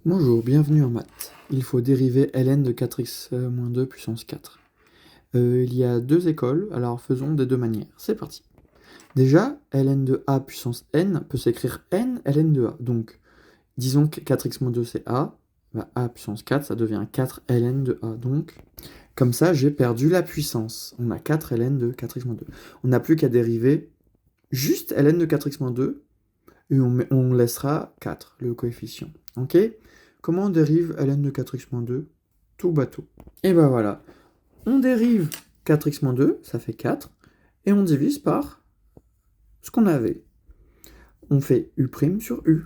Bonjour, bienvenue en maths. Il faut dériver ln de 4x-2 puissance 4. Il y a deux écoles, alors faisons des deux manières. C'est parti. Déjà, ln de a puissance n peut s'écrire n ln de a. Donc, disons que 4x-2 c'est a, a puissance 4, ça devient 4 ln de a. Donc, comme ça, j'ai perdu la puissance. On a 4 ln de 4x-2. On n'a plus qu'à dériver juste ln de 4x-2, et on laissera 4, le coefficient. Ok? Comment on dérive ln de 4x-2? Tout bateau. Et ben voilà. On dérive 4x-2, ça fait 4, et on divise par ce qu'on avait. On fait u' sur u.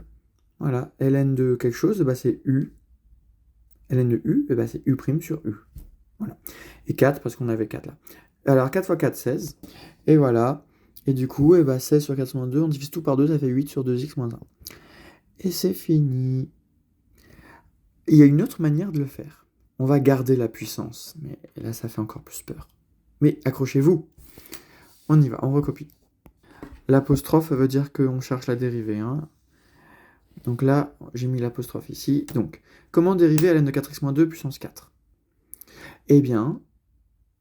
Voilà. Ln de quelque chose, bah c'est u. Ln de u, bah c'est u' sur u. Voilà. Et 4, parce qu'on avait 4 là. Alors 4 fois 4, 16. Et voilà. Et du coup, 16 sur 4-2, on divise tout par 2, ça fait 8 sur 2x moins 1. Et c'est fini. Il y a une autre manière de le faire. On va garder la puissance, mais là ça fait encore plus peur. Mais accrochez-vous. On y va, on recopie. L'apostrophe veut dire qu'on cherche la dérivée. Hein. Donc là, j'ai mis l'apostrophe ici. Donc, comment dériver ln de 4x-2 puissance 4? Eh bien,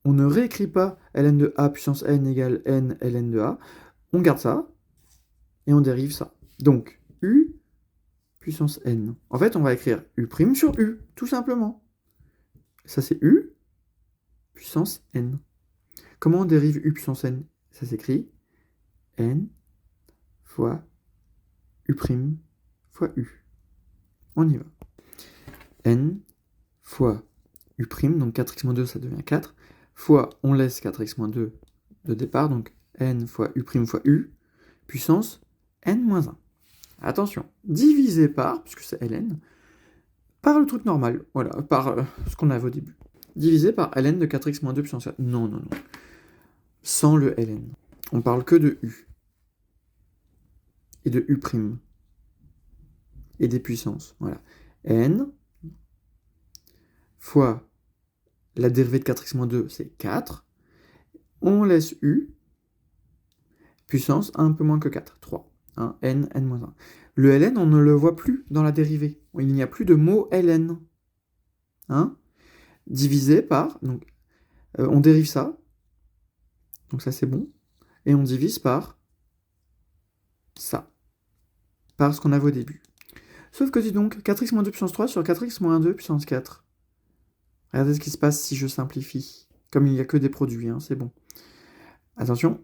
on ne réécrit pas ln de a puissance n égale n ln de a. On garde ça, et on dérive ça. Donc, u puissance n. En fait, on va écrire u' sur u, tout simplement. Ça, c'est u puissance n. Comment on dérive u puissance n? Ça s'écrit n fois u' fois u. On y va. N fois u', donc 4x-2, ça devient 4, fois, on laisse 4x-2 de départ, donc n fois u' fois u, puissance n-1. Attention, divisé par, puisque c'est ln, par le truc normal, voilà, par ce qu'on avait au début. Divisé par ln de 4x-2 puissance 4. Non, non, non. Sans le ln. On parle que de u. Et de u'. Et des puissances. Voilà. N fois la dérivée de 4x-2, c'est 4. On laisse u. Puissance un peu moins que 4. 3. Hein, n, n-1. Le ln, on ne le voit plus dans la dérivée. Il n'y a plus de mot ln. Hein? Divisé par... Donc, on dérive ça. Donc ça, c'est bon. Et on divise par ça. Par ce qu'on avait au début. Sauf que dis donc, 4x-2 puissance 3 sur 4x-2 puissance 4. Regardez ce qui se passe si je simplifie. Comme il n'y a que des produits, hein, c'est bon. Attention.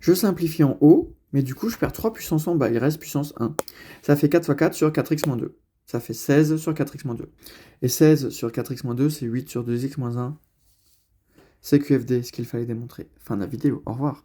Je simplifie en haut, mais du coup, je perds 3 puissance en bas. Il reste puissance 1. Ça fait 4 fois 4 sur 4x-2. Ça fait 16 sur 4x-2. Et 16 sur 4x-2, c'est 8 sur 2x-1. C'est QFD, ce qu'il fallait démontrer. Fin de la vidéo. Au revoir.